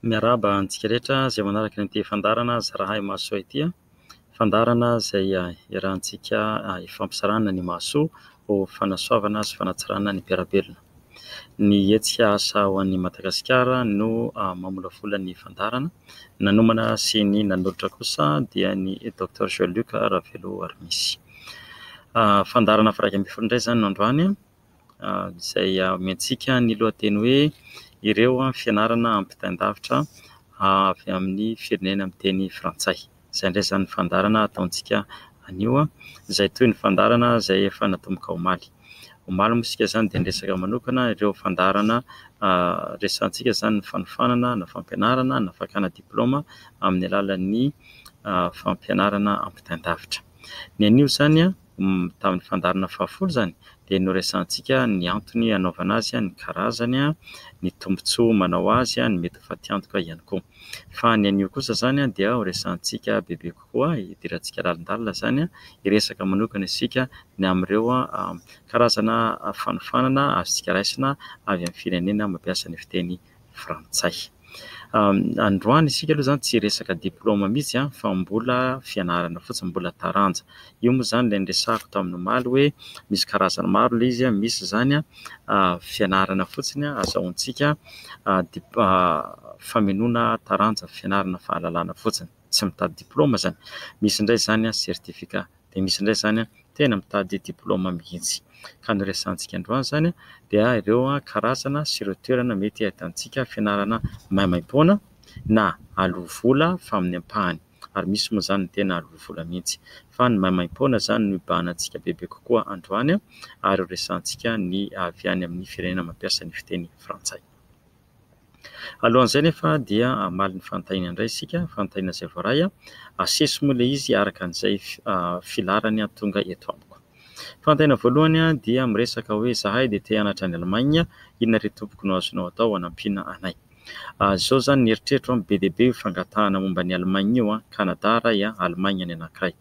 Miaraba antsika rehetra izay manaraka ny fandarana zarahay mahasoa ity. Fandarana izay iarahantsika ifampisarana ny mahasoa ho fanasoavana sy fanatsarana ny mpiarabelona. Ny hetsika asa ho an'ny Madagasikara no mamolavola ny fandarana. Nanomana sy ny nanolotra kosa dia ny Dr Jean-Luc Ravelo Armisy. Fandarana faha 20 indray izany no androany izay miantsika ny lohateny hoe ireo fianarana ampitain-davitra avy amin'ny firenena amin'ny teny frantsay. Izay indray izany fandarana ataontsika anio izay toy ny fandarana izay efa natomboka omaly. Omaly moa isika izany dia resaka manokana ireo fandarana resantsika izany ny fanofanana na fampianarana na fakana diplôma amin'ny alalan'ny fampianarana ampitain-davitra. Ny anio izany tamin'ny fandarana fahafolo izany dia noresantsika ny antony anaovana azy, ny karazany, ny tombontsoa manao azy, ny mety faty antoka ihany koa. Fa ny anio kosa izany dia horesantsika bebe kokoa, idirantsika lalindalina izany iresaka manokana isika ny amin'ireo karazana fanofanana azontsika raisina avy amin'ny firenena mampiasa ny fiteny frantsay. Androany isika aloha izany tsy resaka diplôma mihitsy fa mbola fianarana fotsiny, mbola taranja. Io moa izany ilay niresahako tamin'ny omaly hoe misy karazany maro ilay izy, misy izany fianarana fotsiny azahoantsika faminona taranja, fianarana fahalalana fotsiny, tsy mitady diplôma izany. Misy indray izany sertifika, dia misy indray izany tena mitady diplôma mihitsy. Ka ny resantsika androany izany dia ireo karazana sy ireo toerana mety ahitantsika fianarana maimaimpoana na aloha vola fa amin'ny ampahany, ary misy moa izany tena aloha vola mihitsy. Fa ny maimaimpoana izany no ibahanantsika bebe kokoa androany, ary resantsika ny avy any amin'ny firenena mampiasa ny fiteny frantsay. Alohan'izay nefa dia amaly ny fanontaniana indray isika, fanontaniana izay voaray asesy moa ilay izy araka an'izay filarany tonga eto amiko. Fanontaniana voalohany dia miresaka hoe zahay dia te hianatra any Allemagne, inona ry tompoko no azonao atao hanampiana anay? Izao izany ny eritreritro be dia be fangatahana momba ny Allemagne io, Canada iray, Allemagne ny anankiray.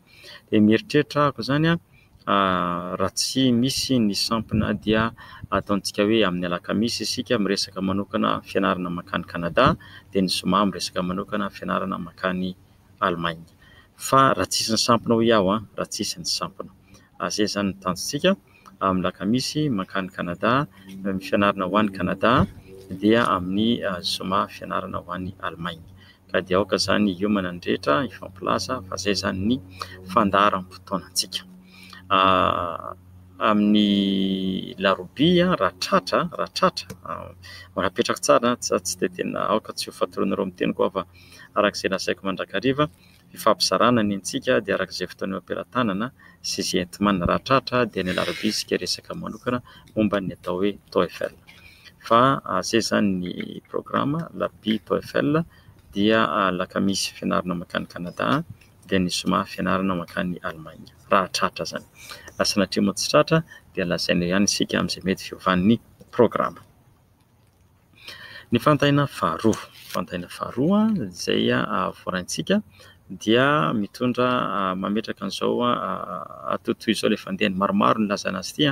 Dia mieritreritra ako izany raha tsy misy ny sampona dia ataontsika hoe amin'ny alakamisy isika miresaka manokana fianarana makany Canada, dia ny zoma miresaka manokana fianarana makany Allemagne. Fa raha tsisy ny sampona ho iaho, raha tsisy ny sampona, izay izany ny tanjontsika amin'ny alakamisy makany Canada, fianarana ho an'ny Canada, dia amin'ny zoma fianarana ho an'ny Allemagne. Ka dia aoka izany hiomana ny rehetra ifampilaza fa izay izany ny fandaharam-potoanantsika. Amin'ny larobia raha tratra manapetraka tsara, tsy dia tena aoka tsy ho fatoronareo amin'ny teny koa fa arak'izay lazaiko mandrakariva, ifampizarana ny antsika dia arak'izay fotoana ampelantanana sy izay entimana. Raha tratra dia ny larobia isika resaka manokana momba ny atao hoe TOEFL. Fa izay izany ny programa larobia TOEFL, dia alakamisy fianarana makany Canada, dia ny zoma fianarana makany Allemagne. Raha tratra izany, sanatria moa tsy tratra dia lazaina ihany isika amin'izay mety fiovan'ny programa. Ny fanontaniana faharoa izay voaraintsika dia mitondra mametraka an'izao atotoy izao ilay fandehany, maromaro ny lazana azy ity,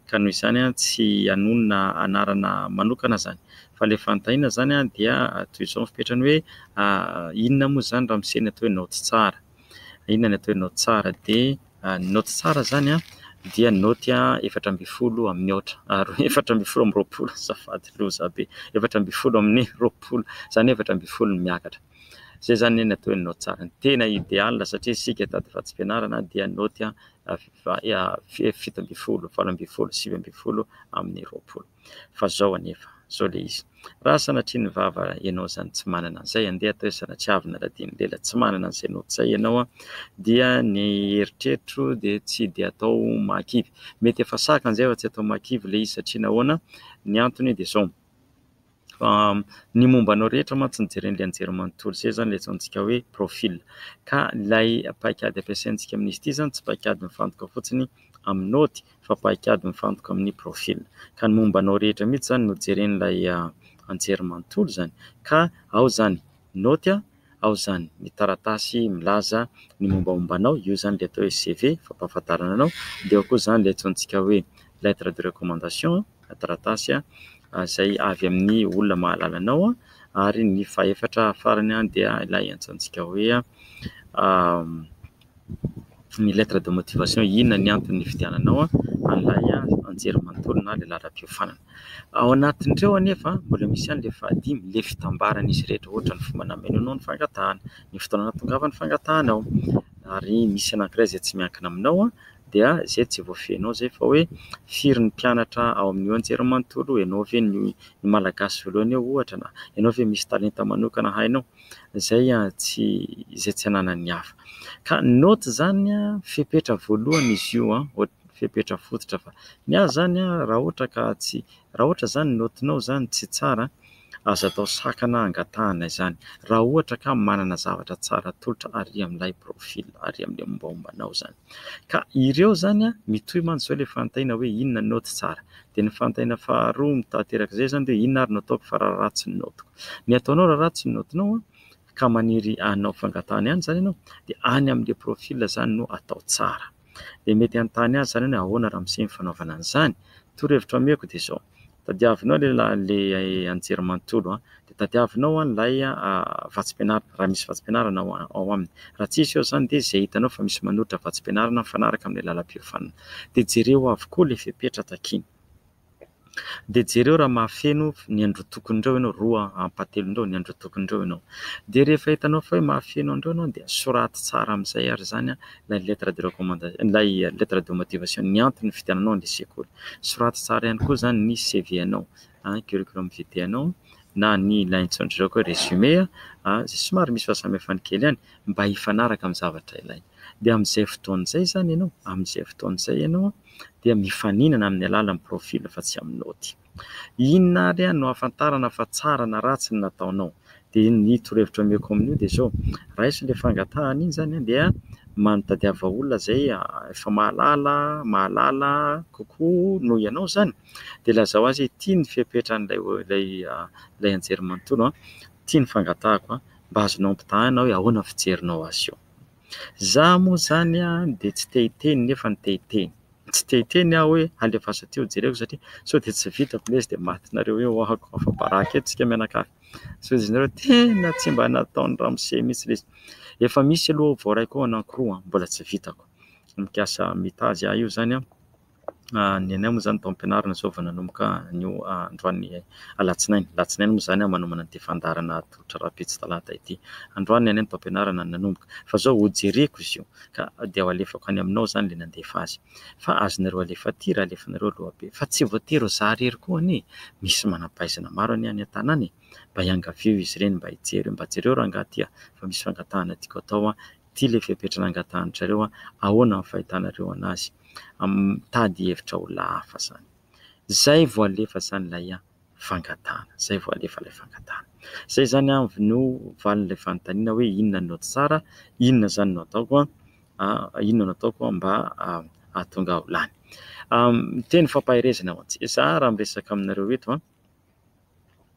ka noho izany tsy hanonona anarana manokana izany. Fa ilay fanontaniana izany dia toy izao ny fipetrany hoe inona moa izany raha misy ny atao hoe naoty tsara? Inona ny atao hoe naoty tsara? Dia ny naoty tsara izany dia naoty 720 amin'ny aotra, ary 720 amin'ny roapolo, azafady loza be, 720 amin'ny roapolo, izany 720 miakatra. Izay izany ny atao hoe naoty tsara. Ny tena ideal satria isika tady vatsim-pianarana dia naoty 720, 820, 920 amin'ny roapolo. Fa izao anefa, izao ilay izy. Raha sanatria ny vava ianao izany tsy manana an'izay, handeha atao hoe sanatriavina ladiny lela, tsy manana an'izay naoty izay ianao, dia ny eritreritro dia tsy dia atao mahakivy. Mety efa saka an'izay fa tsy atao mahakivy ilay izy satria nahoana? Ny antony dia izao: ny mombanao rehetra mantsy ny jeren'ilay anjerimanontolo, izay izany ilay ataontsika hoe profil. Ka ilay paikady ampiasaintsika amin'izy ity izany tsy paikady mifantoka fotsiny amin'ny naoty, fa paikady mifantoka amin'ny profil. Ka ny mombanao rehetra mihitsy izany no jeren'ilay anjerimanontolo izany. Ka ao izany naoty, ao izany ny taratasy milaza ny mombamombanao, io izany ilay atao hoe CV, fampahafantarana anao, dia ao koa izany ilay ataontsika hoe lettre de recommandation, taratasy izay avy amin'ny olona mahalala anao, Ary ny fahaefatra farany dia ilay antsointsika hoe ny lettre de motivation. Inona ny antony fidiananao an'ilay anjery manontolo na le lalam-piofanana. Ao anatin'ireo anefa mbola misy le fahadimy, le fitambarana izy rehetra, ohatra ny fomba namenonao ny fangatahana, ny fotoana natongava ny fangatanao. Ary misy anankiray izay tsy miankina aminao dia izay tsy voafehinao zay fa hoe firy ny mpianatra ao amin'io anjery manontolo, ianao ve ny malagasy voalohany eo ohatra, na ianao ve misy talenta manokana hainao, izay tsy ananan'ny hafa. Ka note zany fepetra voalohany izy io fepetra fototra, fa ny azy zany raha ohatra zany notinao zany tsy tsara, azo atao sakana angatahana izany raha ohatra ka manana zavatra tsara tolotra ary amin'ilay profil, ary amin'ilay mombamombanao zany. Ka ireo zany mitohy mantsy zao le fanontaniana hoe inona ny note tsara, dia ny fanontaniana faharoa mitateraka izay zany dia inona ary no ataoko fa raha ratsy ny notiko. Ny ataonao raha ratsy ny notinao ka maniry hanao fangatahana ihany zany ianao, dia any amin'le profil zany no atao tsara. Dia mety hanontany azy zany hoe ahoana raha misy ny fanaovana an'izany. Torohevitra ameko dia izao: tadiavinao le anjery manontolo dia tadiavinao an'ilay vatsim-pianarana raha misy vatsim-pianarana ao aminy. Raha tsisy eo zany dia izay hitanao fa misy manolotra vatsim-pianarana mifanaraka amin'ny lalam-piofanana, dia jereo avokoa le fepetra takiny. Dia jereo raha mahafeno ny andro tokony-dreo ianao, roa ampahatelondreo ny andro tokony-dreo ianao. Dia rehefa hitanao fa hoe mahafeno andreo ianao dia soraty tsara amin'izay ary zany ilay lettre de recommandation, ilay lettre de motivation, ny antony fidiananao an'ilay sekoly. Soraty tsara ihany koa zany ny CV anao, curriculum vitae anao, na ny laintsoandreo koa résumé somary misy fahasamihafany kely ihany mba hifanaraka amin'ny zavatra ilaina. Dia amin'izay fotoan'izay zany ianao dia mifaninana amin'ny alalan'ny profil fa tsy amin'ny noty. Inona ary no ahafantarana fa tsara na ratsy ny nataonao. Dia ny torohevitra ameko amin'io dia izao: raha iso le fangatahana iny zany dia manotadiava olona zay efa mahalala kokoa noho ianao zany, dia lazao azy tia ny fepetra'ilay anjery manontolo, tia ny fangatahako, mba azonao ampitahana hoe ahoana fijerinao azy io. Za moa zany dia tsy tehiteny nefa ny tehiteny. Tsy tehiteny hoe alefasa teo jereko satria sao dia tsy vitako ilay izy dia matinareo eo ahako afa baraka eto tsika mianakavy. So izy tena tsy mba nataony Ramose mihitsy ilay izy. Efa misy aloha voaraiko anankiroa mbola tsy vitako. Mikasa mitazy io zany ny anay moa zany taom-pianarana zao vao nanomboka anio androany alatsinainy moa zany manomana an'ity fandarana tolotra rapitsy talata ity. Androany anay ny taom-pianarana nanomboka, fa zao hojereko izy io ka dia ho alefako any aminao zany le nandefa azy. Fa azonareo alefa aty raha alefanareo aloha be, fa tsy voatery za rery koa anie, misy manam-pahaizana maro any an-tanàna mba hiangavio izy ireny, mba hijery, mba jereo raha angaty fa misy fangatahana tiako atao, ity le fepetra nangatahanareo, ahoana ny fahitanareo anazy, tady hevitra ho lahafa zany. Zay vao alefa zany ilay fangatahana, zay vao alefa ilay fangatahana. Zay zany no valin'ilay fanontaniana hoe inona no tsara, inona zany no ataoko, inona no ataoko mba ahatonga ho lany. Teny fampahirezana ho antsika. Za raha miresaka aminareo eto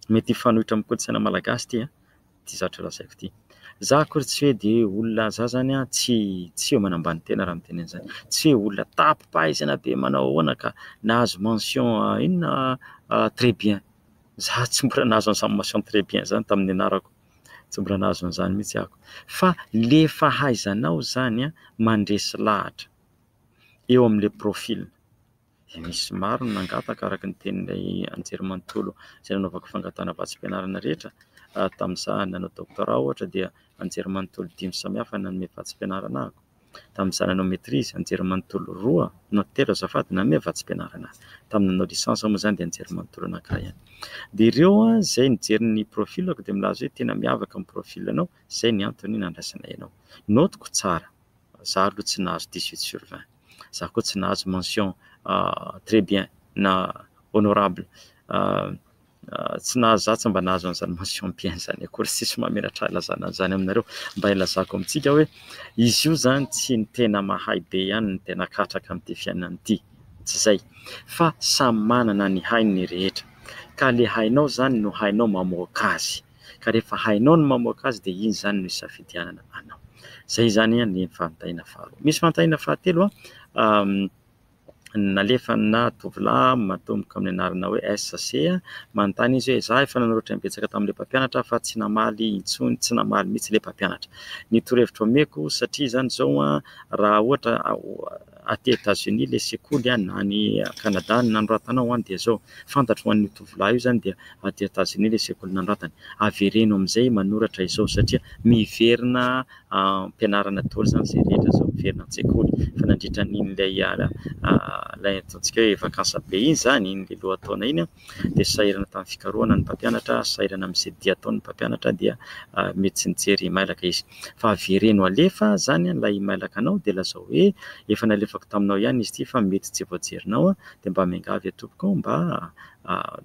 mety hifanohitra amin'ny kolontsaina malagasy ty zavatra lazaiko ty. Za akory tsy hoe dia olona za zany tsy eo manambany tena raha miteny an'izany. Tsy hoe olona tapo-pahaizana be manao ahoana ka nahazo mention inona très bien. Za tsy mbola nahazo an'izany mention très bien zany tamin'ny anarako. Tsy mbola nahazo an'izany mihitsy ahako. Fa le fahaizanao zany mandresy lahatra eo amin'le profil. Misy maro no nangataka araka ny tenin'ilay anjery manontolo izay nanaovako fangatahana vatsim-pianarana rehetra. Tamin'izaho nanao doctorat ohatra dia anjery manontolo 5 samihafa nanome vatsim-pianarana ahako. Tamin'izaho nanao maîtrise anjery manontolo 2 no 3 azafady nanome vatsim-pianarana. Tamin'ny nanao licence moa zany dia anjery manontolo anankiray ihany. Dia ireo izay nijery ny profilako dia milaza hoe tena miavaka amin'ny profilanao, izay ny antony nandraisana ianao. Notiko tsara, za aloha tsy nahazo 18/20. Za koa tsy nahazo mention très bien na honorable, tsy nahazo, za tsy mba nahazo an'izany mention bien zany akory, sisy mamelatra ilazana an'izany aminareo, mba ilazako amintsika hoe izy io zany tsy ny tena mahay be ihany ny tena katraka amin'ity fiainana ity, tsy izay, fa samy manana ny hainy ny rehetra, ka le hainao zany no hainao mamoaka azy, ka rehefa hainao ny mamoaka azy dia iny zany no isafidianana anao. Zay zany ny fanontaniana faharoa. Misy fanontaniana fahatelo nalefa na tovolahy matomboka amin'ny anarana hoe SC manontany izy hoe za efa nanoratra nibetsaka tamin'ilay mpampianatra fa tsy namaly intsony, tsy namaly mihitsy ilay mpampianatra. Ny torohevitra omeko satria zany zao raha ohatra aty États-Unis ilay sekoly na ny Canada nanoratanao dia zao fantatro ho an'io tovolahy io zany dia aty États-Unis ilay sekoly nanoratany avereno amin'izay manoratra izao satria miverina ampianarana daholo zany zay rehetra zao miverina an-tsekoly fa nandritra n'in'ilay ilay ataontsika hoe vakansa be iny zany iny lohataona iny dia sahirana tamin'ny fikarohana ny mpampianatra, sahirana amin'izay dia ataon'ny mpampianatra dia mety tsy nijery mailaka izy fa avereno alefa zany ilay mailaka anao dia lazao hoe efa nalefako taminao ihany izy ity fa mety tsy voajerinao dia mba miangavy atompoko mba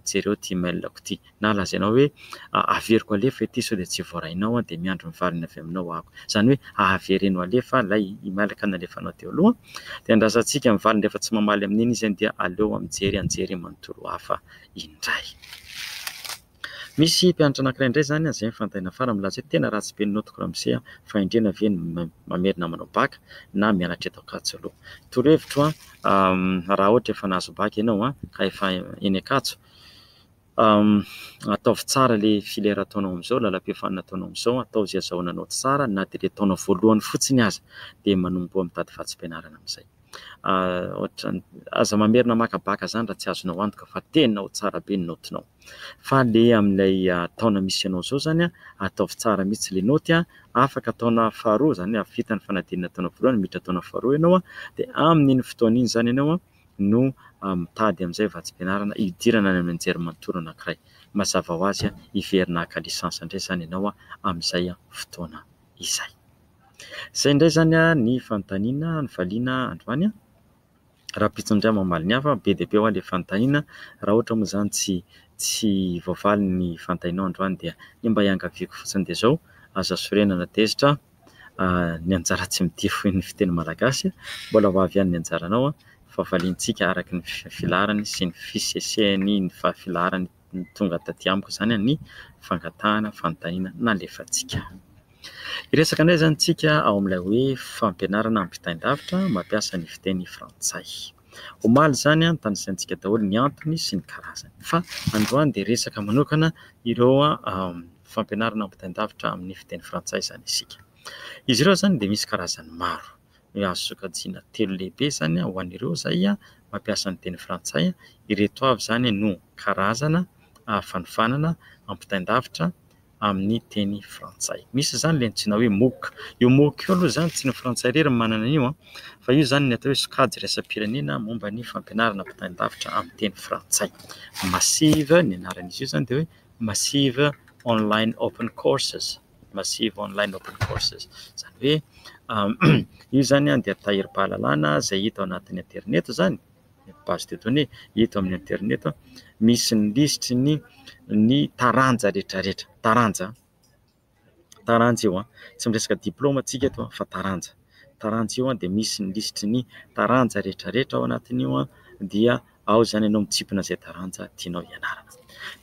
jereo ty mailako ty na lazainao hoe averiko alefa ity sao dia tsy voarainao dia miandro mivalina avy aminao ako zany hoe avereno alefa ilay mailaka nalefanao teo aloha dia andrasantsika mivalina rehefa tsy mamaly amin'iny izy dia aleo mijery anjery manontolo hafa indray. Misy mpianatra anankiray indray zany izay mifantaina fara milaza hoe tena ratsy be ny notiko ramose fa indrena ve mamerina manao baka na mianatra eto Ankatso aloha. Torohevitro raha ohatra efa nahazo baka ianao ka efa eny Ankatso ataovy tsara ilay filera ataonao amin'izao, lalam-pihafanana ataonao amin'izao, atao izay azahoananao tsara na dia ilay taonao voalohany fotsiny aza dia manomboa mitady fatsim-pianarana amin'izay. Ohatra aza mamerina maka baka zany raha tsy azonao antoka fa tena ho tsara be ny notinao fa le amin'ilay taona misy ianao zao zany ataovy tsara mihitsy ilay noty afaka taona faharoa zany vita ny fanadinana taona voalohany miditra taona faharoa ianao dia amin'iny fotoana iny zany ianao no mitady amin'izay vatsim-pianarana hidirana any amin'ny anjerimanontolo anankiray mazava ho azy hiverina haka lisansa indray zany ianao amin'izay fotoana izay. Izay indray zany ny fanontaniana ny valiana androany raha pitsindray mamaly ny hafa be dia be ho ilay fanontaniana raha ohatra moa zany tsy voavaly ny fantainao androany dia ny mba hiangaviako fotsiny dia zao aza sorenana tezitra ny anjara tsy midifo ny fiteny malagasy mbola ho avy ihany ny anjaranao fa valintsika araky ny filarany sy ny fisesehany ny fahafilarany ny tonga taty amiko zany ny fangatahana fanontaniana nalefantsika. Iresaka indray zany tsika ao amin'ilay hoe fampianarana ampitain-davitra mampiasa ny fiteny frantsay. Omaly zany tanisaintsika daholo ny antony sy ny karazany fa androany dia resaka manokana ireo fampianarana ampitain-davitra amin'ny fiteny frantsay zany isika. Izy ireo zany dia misy karazany maro azo sokajiana 3 lehibe zany ho an'ireo izay mampiasa ny teny frantsay. Ireto avy zany no karazana fanofanana ampitain-davitra amin'ny teny frantsay. Misy zany ilay antsoina hoe MOOC. Io MOOC io aloha zany tsy ny frantsay irery manana an'io fa io zany ny atao hoe sokajy iraisam-pirenena momba ny fampianarana ampitain-davitra amin'ny teny frantsay. Massive ny anaran'izy io zany dia hoe Massive Online Open Courses. Massive Online Open Courses zany hoe io zany dia tahirim-pahalalana izay hita ao anatin'ny internet zany base de données hita amin'ny internet misy ny lisitry ny taranja rehetrarehetra taranja io tsy miresaka diplôma tsika eto fa taranja io dia misy ny lisitry ny taranja rehetrarehetra ao anatin'io dia ao zany ianao mitsipona izay taranja tianao ianarana.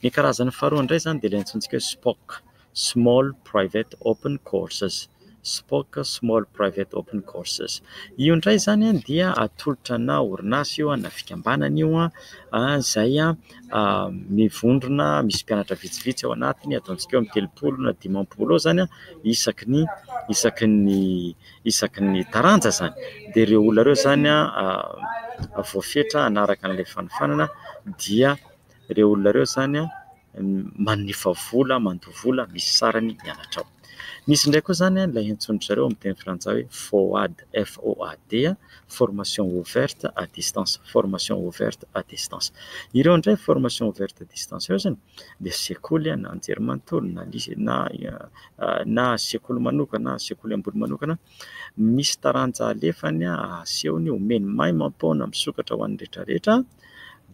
Ny karazany faharoa indray zany dia ilay antsontsika hoe SPOC, Small Private Open Courses. SPOC, Small Private Open Courses. Io indray zany dia atolotra na orinasa io na fikambanana io izay mivondrona misy mpianatra vitsivitsy ao anatiny ataontsika eo amin'ny 30 na 50 zany isaky ny taranja zany dia ireo olona ireo zany voafetra anaraka an'ilay fanofanana dia ireo olona ireo zany manifa vola mandoha vola misy sarany mianatra ao. Misy indray koa zany ilay antsondrareo amin'ny teny frantsay hoe FOAD, FOAD, formation ouverte à distance, formation ouverte à distance. Ireo indray formation ouverte à distance ireo zany dia sekoly na anjerimanontolo na sekoly manokana na sekoly ambony manokana misy taranja alefany asehony omeny mahay mampaona misokatra ho an'ny rehetrarehetra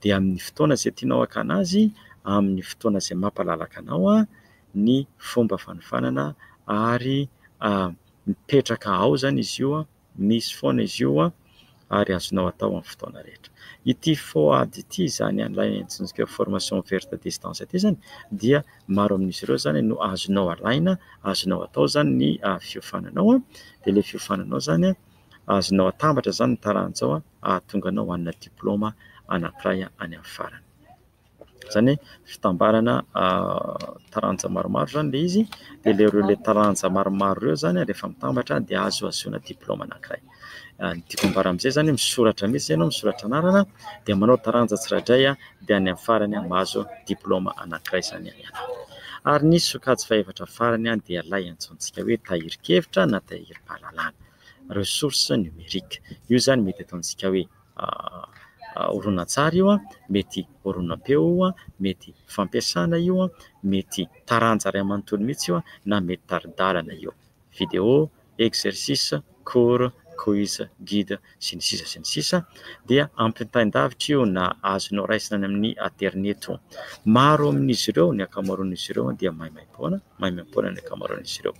dia amin'ny fotoana izay tianao hakana azy amin'ny fotoana izay mampalalaka anao ny fomba fanofanana ary mipetraka ao zany izy io misy foana izy io ary azonao atao amin'ny fotoana rehetra. Ity FOAD ity zany ilay antsika formation ouverte à distance ity zany dia maro amin'izy ireo zany no azonao alaina azonao atao zany ny fiofananao dia ilay fiofananao zany azonao atambatra zany ny taranja zao ahatonga anao hanana diplôma anankiray any amin'ny farany. Zany fitambarana taranja maromaro zany le izy, dia le taranja maromaro ireo zany rehefa mitambatra dia azoazona diplôma anankiray. Ny dikom-bara amin'izay zany misoratra mihitsy ianao, misoratra anarana dia manao taranja tsirairay dia any amin'ny farany mahazo diplôma anankiray zany ianao. Ary ny sokajy fahavatra farany dia ilay antsointsika hoe tahirin-kevitra na tahirim-pahalalana, ressource numérique. Io zany mety ataontsika hoe horonan-tsary io, mety horonam-peo, mety fampiasana io, mety taranja ray amanontolo mihitsy io, na mety taridalana io. Vidéo, exercice, cours, quiz, guide, sy ny sisa dia ampitain-davitra io na azonao raisina amin'ny internet. Maro amin'izy ireo, ny ankamaroan'izy ireo dia maimaimpona ny ankamaroan'izy ireo.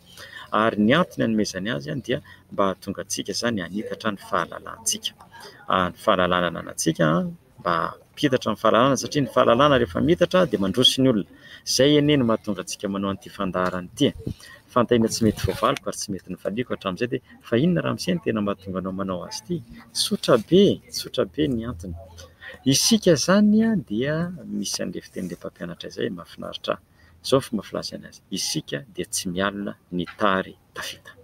Ary ny antony hanomezany azy dia mba hahatonga antsika zany hanitatra ny fahalalantsika. Ny fahalalana anantsika mba mpitatra ny fahalalana, satria ny fahalalana rehefa mitatra dia mandroso ny olona. Zay eneny mahatonga antsika manao an'ity fandaharana ity. Fantahina tsy mety voavaliko ary tsy mety nifaliako hatramin'izay dia fa inona raha amin'izay tena mahatonga anao manao azy ity? Tsotra be ny antony. Isika zany dia misy an'ilay fitenin'ilay mpampianatra izay mahafinaritra. Izao fomba filaza azy: isika dia tsy mialina ny tary tafita.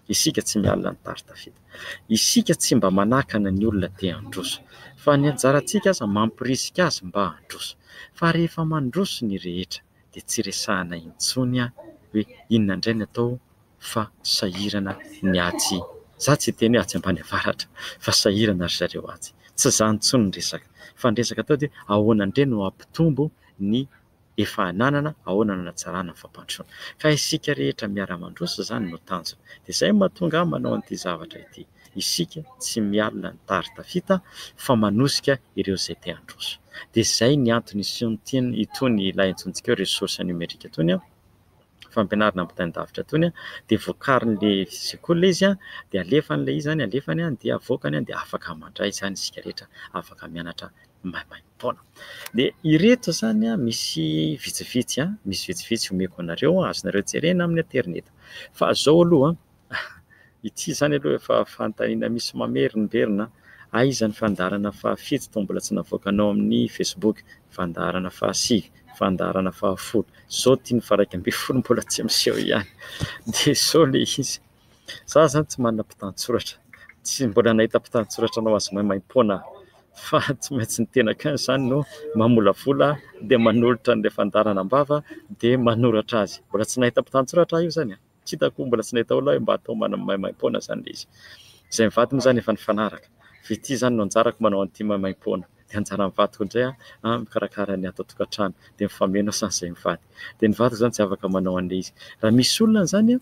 Isika tsy mialina ny tary tafita. Isika tsy mba manakana ny olona te handroso, fa ny anjarantsika aza mampirisika azy mba handroso. Fa rehefa mandroso ny rehetra dia tsy resahana intsony hoe inona indray ny atao fa sahirana ny atsy. Za tsy teny hoe atsy ambany avaratra, fa sahirana ry zareo atsy. Tsy zany intsony ny resaka, fa ny resaka atao dia ahoana indray no ampitombo ny efa ananana, ahoana no hanatsarana ny fampandrosoana. Ka isika rehetra miara-mandroso zany no tanjona. Dia izay mahatonga manao an'ity zavatra ity. Isika tsy mialina ny tary tafita, fa manosika ireo izay te handroso. Dia izay ny antony itony ilay antsontsika hoe ressource numérique itony, fampianarana ampitain-davitra itony, dia voakarin'ilay sekoly izy dia alefan'ilay izy zany, dia avoakany dia afaka mandray zany isika rehetra, afaka mianatra maimaimpona. Dia ireto zany misy vitsivitsy omeko anareo, azonareo jerena amin'ny internet. Fa zao aloha ity zany aloha efa fantaniana misy mamerimberina. Aiza ny fandaharana fahafito toa mbola tsy navoakanao amin'ny Facebook, fandaharana fahasivy, fandaharana fahafolo. Zao tiany faraika ambin'ny folo mbola tsy miseho ihany. Dia zao le izy. Za zany tsy manana mpitantsoratra, tsy mbola nahita mpitantsoratra anao azy maimaimpona, fa tsy maintsy nitenaka zany no mamolavola dia manolotra an'ilay fandaharana am-bava dia manoratra azy. Mbola tsy nahita mpitantsoratra io zany. Tsy hitako mbola tsy nahita olona hoe mba atao maimaimpona zany le izy. Izay mivady moa zany efa nifanaraka. Ity zany no anjarako manao an'ity maimaimpona. Dia anjara mivadiko indray mikarakara ny ato tokantrano, dia mifameno zany izay mivady. Dia ny vadiko zany tsy afaka manao an'ilay izy. Raha misy olona zany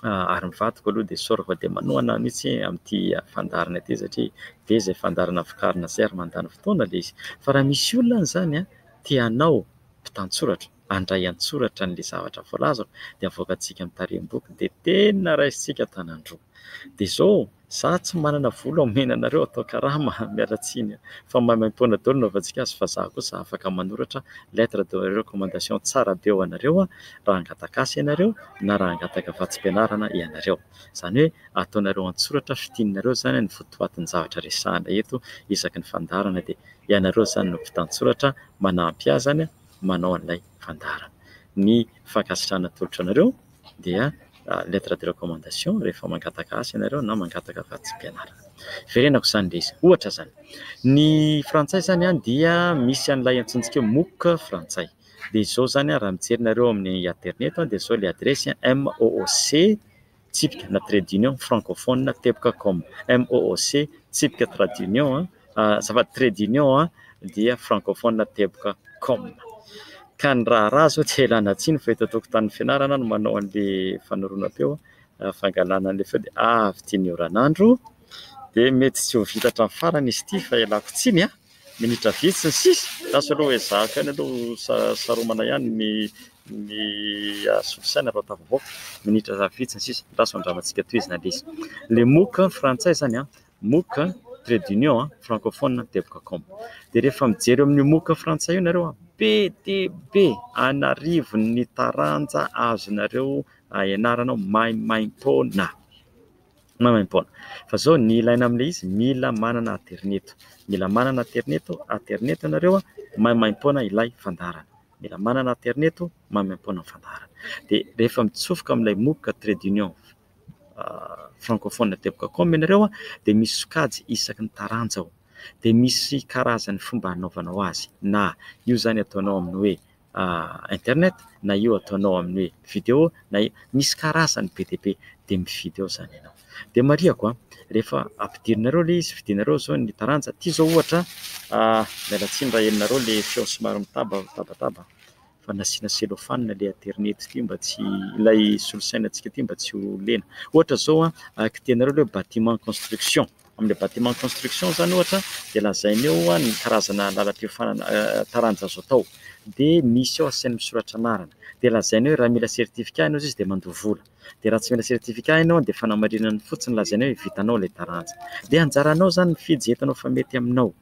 ary mivadiko aloha dia saorako dia manohana mihitsy amin'ity fandaharana ity, satria be izay fandaharana vokarina zay ary mandany fotoana ilay izy. Fa raha misy olona zany tianao mpitantsoratra, handray antsoratra n'ilay zavatra voalazako, dia avoakantsika mitariham-boky dia tena raisintsika tanandroa. Dia zao za tsy manana vola omena anareo atao karama, miala tsiny, fa maimaimpona daholo naovantsika azy, fa za kosa afaka manoratra lettre de recommandation tsara be ho anareo raha hangataka-asa ianareo na raha hangataka vatsim-pianarana ianareo. Zany hoe ataonareo antsoratra fitininareo zany ny votoatin'ny zavatra resahana eto isaky ny fandaharana, dia ianareo zany no mpitantsoratra manampy azy zany manao an'ilay fandaharana. Ny fankasitrahana tolotra anareo dia lettre de recommandation rehefa mangataka asa ianareo na mangataka vatsim-pianarana. Verenako zany le izy. Ohatra zany, ny frantsay zany dia misy an'ilay antsontsika MOOC frantsay. Dia izao zany raha mijerinareo amin'ny internet dia izao le adresy MOOC tsipika na trait d'union francophone teboka.com. MOOC tsipika trait d'union trait d'union dia francophone teboka.com. Ka ny raha zao tsy ilana tsiny fa eto an-tokotanin'ny fianarana no manao an'ilay fanoroana-peo, fangalana an'ilay feo dia avy ity ny oran'andro, dia mety tsy ho vita hatramin'ny farany izy ity fa ialako tsiny minitra vitsy ny sisa. Lasa aloha hoe zahako ihany aloha saromana ihany ny solosaina raha tafavoaka, minitra vitsy ny sisa, lasa andramantsika tohizina le izy. Le MOOC frantsay zany MOOC trait d'union francophone teboka.com. Dia rehefa mijery amin'ny MOOC frantsay io nareo be dia be anarivo ny taranja azonareo ianaranao maimaimpona. Maimaimpoana. Fa zao ny ilaina amin'ilay izy mila manana internet. Mila manana internet anareo maimaimpoana ilay fandarana. Mila manana internet maimaimpoana fandarana. Dia rehefa mitsofoka amin'ilay MOOC Trade Union francophone tebokacom ianareo dia misy sokajy isaky ny taranja ao. Dia misy karazany fomba hanaovanao azy. Na io zany ataonao amin'ny hoe internet, na io ataonao amin'ny hoe vidéo, na misy karazany be dia be dia mividy eo zany ianao. Dia mariako rehefa ampidirinareo ilay izy, vidinareo zao ny taranja. Ty zao ohatra miala tsiny raha henonareo ilay feo somary mitabataba fa nasiana cellophane ilay internet ty mba tsy ilay solosainantsika ty mba tsy ho lena. Ohatra zao kitianareo ilay bâtiment construction. Amin'ilay bâtiment construction zany ohatra dia lazainy eo ny karazana lalam-piofanana taranja azo atao. Dia misy eo asainy misoratra anarana. Dia lazainy hoe raha mila certificat ianao izy dia mandoha vola. Dia raha tsy mila certificat ianao dia fanamarinana fotsiny lazainy hoe vitanao ilay taranja. Dia anjaranao zany mifidy entanao fa mety aminao.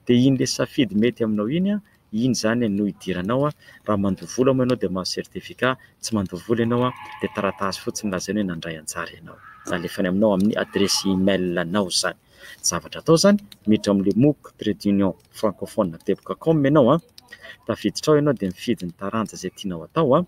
Dia iny le safidy mety aminao iny zany no idiranao raha mandoha vola moa ianao dia mahazo certificat, tsy mandoha vola ianao dia taratasy fotsiny lazainy hoe nandray anjara ianao. Zany lefany aminao amin'ny adresy email anao zany. Zavatra atao zany miditra amin'ilay MOOC Trade Union francophone tebokacom ianao tafiditra ao ianao dia mifidy ny taranja izay tianao atao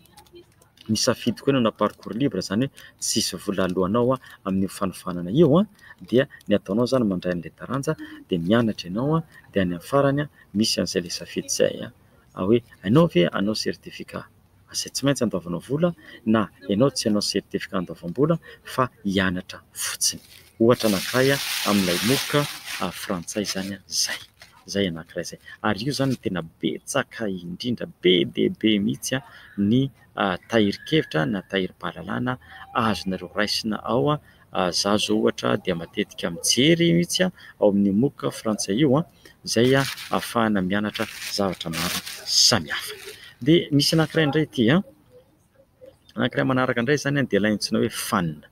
misafidy koa ianao na parcours libre zany hoe tsisy vola alohanao amin'ny fanofanana io dia ny ataonao zany mandray an'ilay taranja dia mianatra ianao dia any amin'ny farany misy an'izay ilay safidy izay hoe ianao ve anao certificat izay tsy maintsy andoavanao vola na ianao tsy anao certificat andoavam-bola fa hianatra fotsiny. Ohatra anankiray amin'ilay MOOC frantsay zany zay anankiray zay. Ary io zany tena betsaka indrindra be dia be mihitsy ny tahirin-kevitra na tahirim-pahalalana azonareo raisina ao. Zaho zao ohatra dia matetika mijery mihitsy ao amin'ny MOOC frantsay io zay ahafahana mianatra zavatra maro samihafa. Dia misy anankiray indray ity anankiray manaraka indray zany dia laintsina hoe FAN,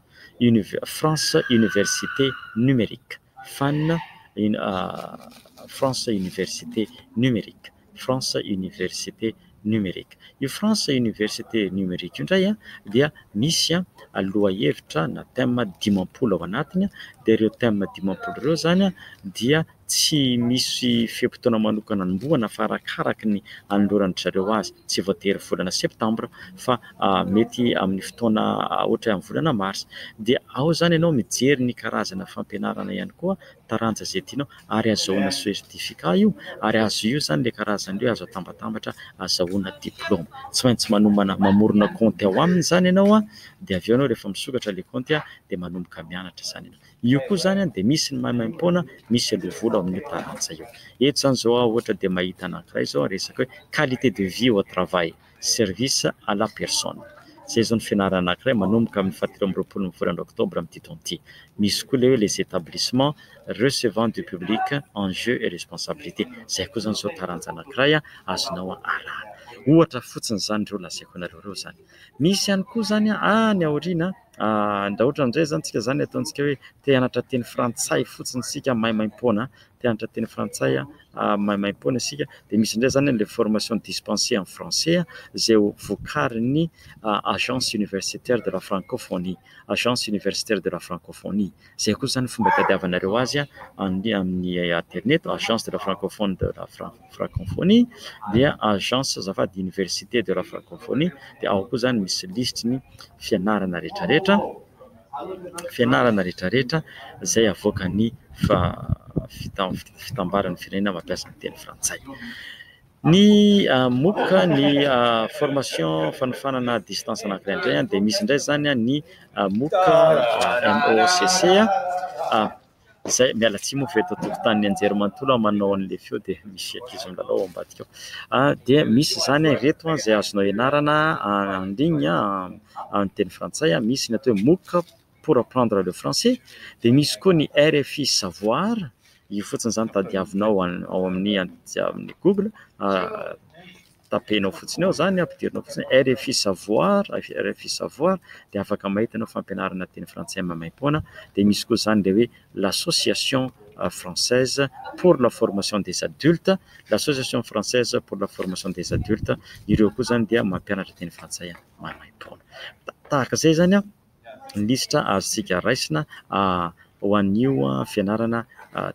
France Université Numérique. FAN France Université Numérique. France Université Numérique. Io France Université Numérique indray dia misy lohahevitra na thème 10 ao anatiny. Dia ireo thème 10 ireo zany dia tsy misy fiam-potoana manokana anombohana fa arakaraky ny anolorany zareo azy. Tsy voatery volana septambra fa mety amin'ny fotoana ohatra amin'ny volana mars. Dia ao zany ianao mijery ny karazana fampianarana ihany koa taranja izay tianao ary azahoana certificat io ary azo io zany le karazany hoe azo atambatambatra azahoana diplôma. Tsy maintsy mamorona compte ao aminy zany ianao dia avy eo ianao rehefa misokatra le compte dia manomboka mianatra zany ianao. Io koa zany dia misy ny maimaimpoana, misy aloha vola amin'ny taranja io. Eto zany zao ohatra dia mahita anankiray zao resaka hoe qualité de vie au travail, service à la personne. Zay zao ny fianarana anankiray manomboka amin'ny 7 volana oktobra amin'ny titony ity. Misy koa le hoe les établissements recevant du public, enjeux et responsabilité. Zay koa zany zao taranja anankiray azonao arahana. Ohatra fotsiny zany ireo lazaiko anareo ireo zany. Misy ihany koa zany ny aoriana nda ohatra amin'izay zany tsika zany ataontsika hoe te hianatra teny frantsay fotsiny sika maimaimpoana, te hianatra teny frantsay maimaimpoana sika dia misy indray zany les formations dispensées en français izay vokarin'ny agence universitaire de la francophonie. Agence universitaire de la francophonie. Zay koa zany fomba tadiavanareo azy amin'ny internet, agence de la francophone de la francophonie dia agence azafady université de la francophonie. Dia ao koa zany misy listiny fianarana rehetrarehetra izay avoakany fitambaran'ny firenena mampiasa ny teny frantsay. Ny MOOC ny formation fanofanana distance anankiray indray dia misy indray zany ny MOOC MOCC zay miala tsiny moa veto tokotanin'ny anjerimanontolo manao an'ilay feo dia misy ankizy milalao ao ambadika ao. Dia misy zany reto izay azonao ianarana en ligne amin'ny teny frantsay. Misy ny atao hoe MOOC pour apprendre le français. Dia misy koa ny RFI savoir. Io fotsiny zany tadiavinao ao amin'ny Google, tapenao fotsiny ao zany ampidirinao fotsiny RFI savoir, dia afaka mahitanao fampianarana teny frantsay maimaimpoana. Dia misy koa zany le hoe l'association française pour la formation des adultes, l'association française pour la formation des adultes. Ireo koa zany dia mampianatra teny frantsay maimaimpoana. Tahaka izay zany lisitra azontsika raisina ho an'io fianarana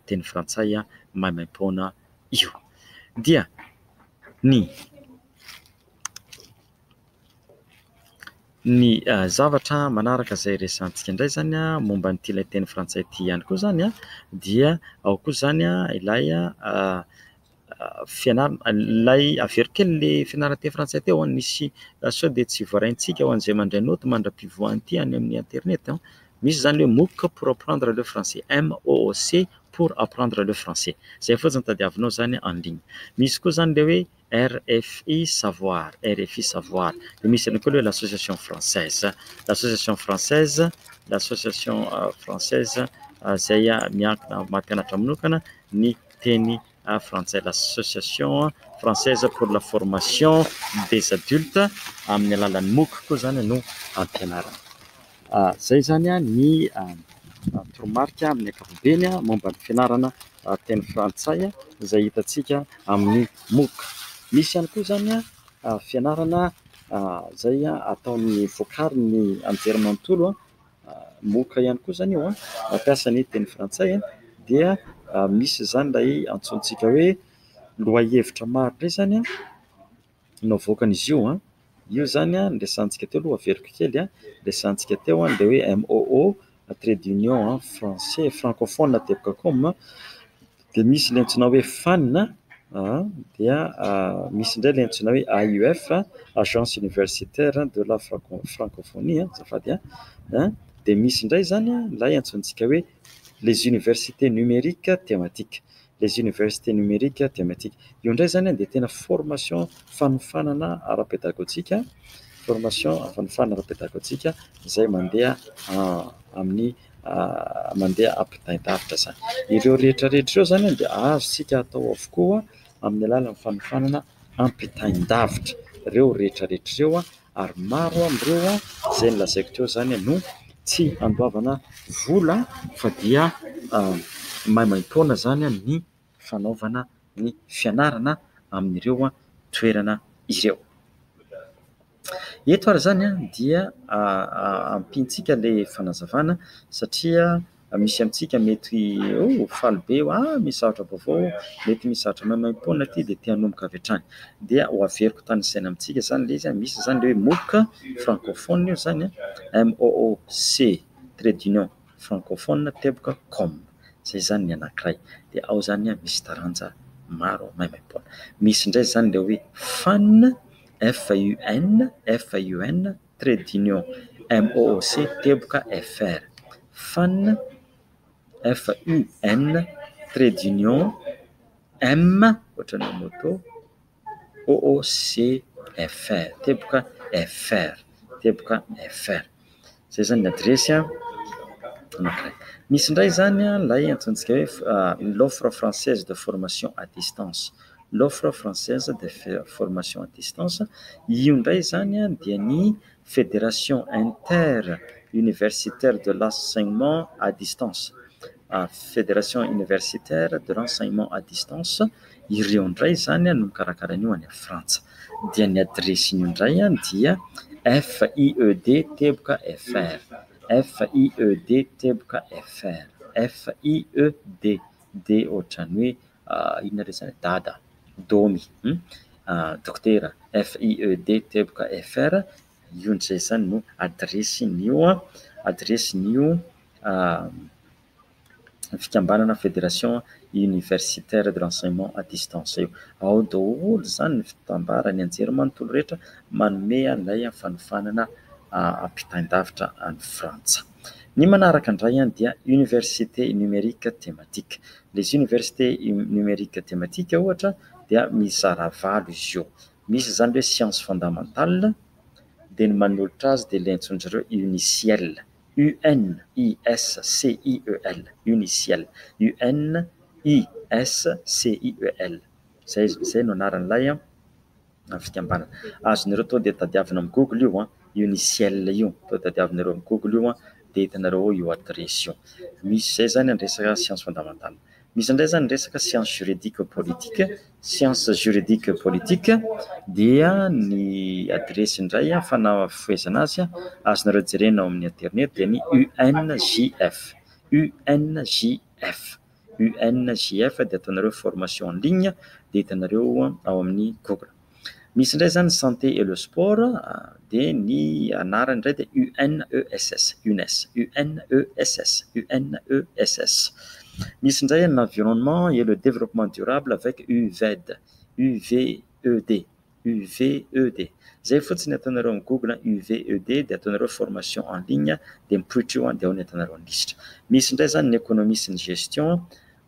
teny frantsay maimaimpoana io. Dia ny zavatra manaraka izay resantsika indray zany momba n'ity ilay teny frantsay ity ihany koa zany dia ao koa zany ilay ilay avero kely le fianarana teny frantsay teo nisy sao dia tsy voaraintsika ho an'izay mandray noty mandra-pivoahany ity any amin'ny internet misy zany hoe MOOC pour apprendre le français, MOOC pour apprendre le français. Zay fotsiny tadiavinao zany en ligne. Misy koa zany le hoe RFI savoir, RFI savoir. Dia misy ihany koa le l'association française, l'association française, l'association française zay miankina mampianatra manokana ny teny français, l'association française pour la formation des adultes amin'ny alalan'ny MOOC koa zany no ampianarana. Zay zany ny toromarika amin'ny ankapobeny momba ny fianarana teny frantsay izay hitantsika amin'ny MOOC. Misy ihany koa zany fianarana zay ataon'ny voakary ny anjerimanontolo MOOC ihany koa zany io mampiasa ny teny frantsay dia misy zany ilay antsointsika hoe lohahevitra maro indray zany no avoakan'izy io zany nresantsika teo aloha averiko kely resantsika teo le hoe MOO trait d'union français francophone tebcom dia misy le antsoina hoe FAN dia misy indray le antsoina hoe AUF agence universitaire de la francophonie zafady dia misy indray zany ilay antsointsika hoe les universités numériques thématiques, les universités numériques thématiques. Io indray zany dia tena formation fanofanana ara-pédagogique, formation fanofanana ara-pédagogique izay mandeha amin'ny mandeha ampitain-davitra zany. Ireo rehetra ireo zany dia azontsika atao avokoa amin'ny alalan'ny fanofanana ampitain-davitra ireo rehetra ireo ary maro amin'ireo izay nolazaiko teo zany no tsy andoavana vola fa dia maimaimpoana zany ny fanaovana ny fianarana amin'ireo toerana ireo. Eto ary zany dia ampiantsika le fanazavana satria misy amintsika mety faly be misy zavatra vaovao, mety misy zavatra maimaimpoana ity dia tia hanomboka avy hatrany dia ho averiko tany saina amintsika zany le izy misy zany le hoe MOOC francophone io zany MOOC trait d'union francophone tebcom. Zay zany ny anankiray dia ao zany misy taranja maro maimaimpoana. Misy indray zany le hoe FAN FAUN trait d'union MOOC tebcfr, FAN FUN trait d'union M ohatran'ny moto OOCFR tebcfr. Zay zany ny adresy anankiray. Misy indray zany ilay antsointsika hoe l'offre française de formation à distance, l'offre française de formation à distance. Io indray zany dia ny fédération interuniversitaire de l'enseignement à distance, fédération universitaire de l'enseignement à distance. Ireo indray zany no mikarakara-an'io any Frantsa. Dia ny adresin'io indray dia FIED tebcfr, FIED tebcfr, FIED d ohatran'ny hoe inona re zany dada domy dokotera FIED tebcfr. Io ndray zany no adresin'io fikambanana fédération universitaire de l'enseignement à distance io. Ao daholo zany ny fitambarany anjerimanontolo rehetra manome an'ilay fanofanana ampitain-davitra any Frantsa. Ny manaraka indray dia université numérique thématique. Les universités numériques thématiques ohatra dia mizara valo izy io. Misy zany hoe science fondamentale dia ny manolotra azy dia ilay antsoin'zareo UNICIEL, UNISCIEL, UNICIEL, UNISCIEL. Zay no anaran'ilay fikambanana. Azonareo to dia tadiavina amin'ny Google io UNICIEL io, to tadiavinareo amin'ny Google io dia hitanareo io adresy io. Misy zay zany resaka science fondamentale. Misy indray zany resaka science juridique politique. Science juridique politique dia ny adresy indray fanafoezana azy azonareo jerena ao amin'ny internet dia ny UNJF. UNJF. UNJF dia ataonareo formation en ligne dia hitanareo ao amin'ny Google. Misy indray zany santé et le sport dia ny anarany indray dia UNESS. UNESS. UNESS. Misy indray l'environnement et le développement durable avec UVED. UVED. UVED. Zay fotsiny ataonareo amin'ny Google UVED dia ataonareo formation en ligne dia mipoitra io dia ao ny ataonareo ny lisitra. Misy indray zany ny économie sy ny gestion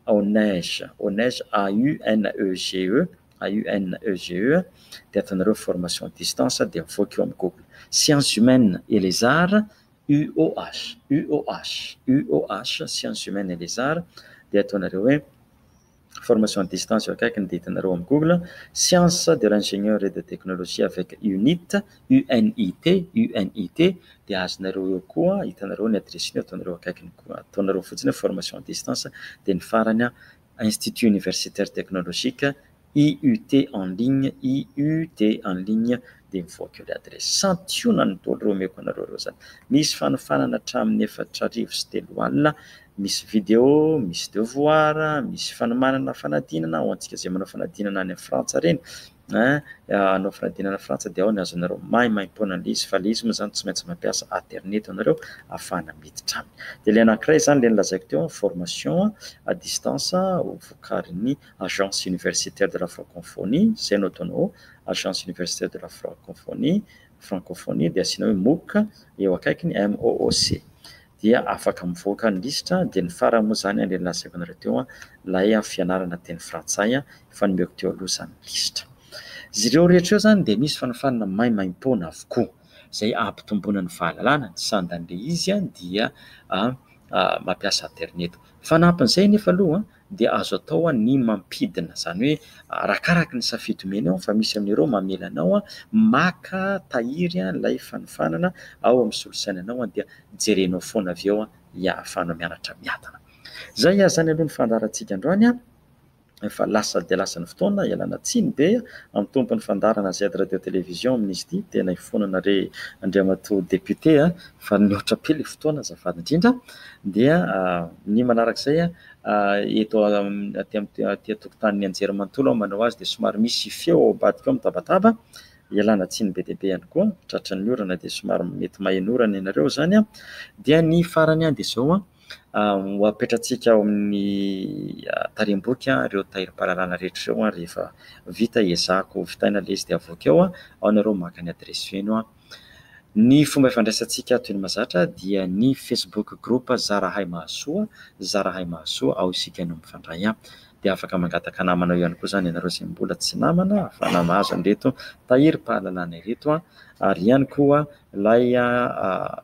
AUNEGE. AUNEGE AUNEGE. AUNEGE dia ataonareo formation à distance dia mivoaka eo amin'ny Google. Sciences humaines et les arts UOH. UOH. UOH. Sciences humaines et les arts dia ataonareo hoe formation à distance eo akaikiny dia hitanareo amin'ny Google. Sciences de l'ingénieur et de technologie avec UNIT. UNIT. UNIT dia azonareo eo koa hitanareo ny adresiny ataonareo akaikiny koa. Ataonareo fotsiny formation à distance dia ny farany Institut universitaire technologique IUT en ligne. IUT en ligne dia mivoaka eo ilay adresy. Santionany daholo reo omeko anareo zany. Misy fanofanana hatramin'ny 4:03 misy vidéo, misy devoir, misy fanomanana fanadinana ho antsika zay manao fanadinana any Frantsa reny. Anao fanadinana Frantsa dia ao ny azonareo maimaimpona an'izy fa ilay izy moa zany tsy maintsy mampiasa internet anareo ahafahana miditra aminy. Dia ilay anankiray zany ilay nilazaiko teo formation à distance vokarin'ny agence universitaire de la francophonie. Zay no ataonao agence universitaire de la francophonie dia asiana hoe MOOC eo akaikiny MOOC. Dia afaka mivoaka ny lisitra dia ny farany moa zany ilay nilazaiko anareo teo ilay fianarana teny frantsay efa nomeko teo aloha zany lisitra. Izy ireo rehetra eo zany dia misy fanofanana maimaimpona avokoa zay ampitomboana ny fahalalana ny sandan'ilay izy dia mampiasa internet. Fanampin'izay nefa aloha dia azo atao ny mampidina zany hoe arakaraka ny safidimenao fa misy amin'ireo mamela anao maka tahiry ilay fanofanana ao amin'ny solosainanao dia jerenao foana avy eo ahafahanao mianatra miadana. Zay zany aloha ny fandarantsika androany efa lasa dia lasa ny fotoana ialana tsiny be amin'ny tompon'ny fandarana Z radio télévision amin'izy ity tena ifonana re Andriamatoa député fa nihoatra be ilay fotoana azafady indrindra dia ny manarak'izay eto aty tokotanin'ny Anjerimanontolo manao azy dia somary misy feo badika mitabataba ialana tsiny be dia be ihany koa tratran'ny orana dia somary mety mahenorana ianareo zany dia ny farany dia zao ho apetratsika ao amin'ny tarim-boky ireo tahirim-pahalalana rehetra ireo rehefa vita ezahako vitaina ilay izy dia avoaka eo ao nareo maka ny adresy feno. Ny fomba ifandraisantsika toy ny mahazatra dia ny Facebook groupe Zarahay Mahasoa. Zarahay Mahasoa ao isika no mifandray dia afaka mangataka namana ihany koa zany ianareo izay mbola tsy namana ahafahana mahazo an'ireto tahirim-pahalalana ireto ary ihany koa ilay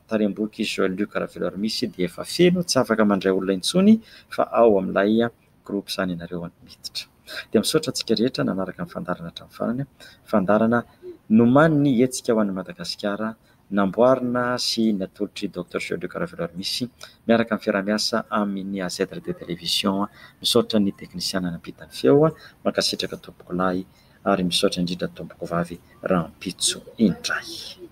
tarim-boky Joël Luc Ravelor misy dia efa feno tsy afaka mandray olona intsony fa ao amin'ilay groupe zany ianareo miditra. Dia misaotra antsika rehetra nanaraka ny fandarana hatramin'ny farany. Fandarana nomany ny hetsika ho an'i Madagasikara namboarina sy natolotry Dr Joël Luc Ravelor misy miaraka amin'ny fiaramiasa amin'ny AZ radio télévision. Misaotra ny teknisiana nampitany feo mankasitraka tompoko lahy ary misaotra indrindra tompoko vavy Rampitso Indray.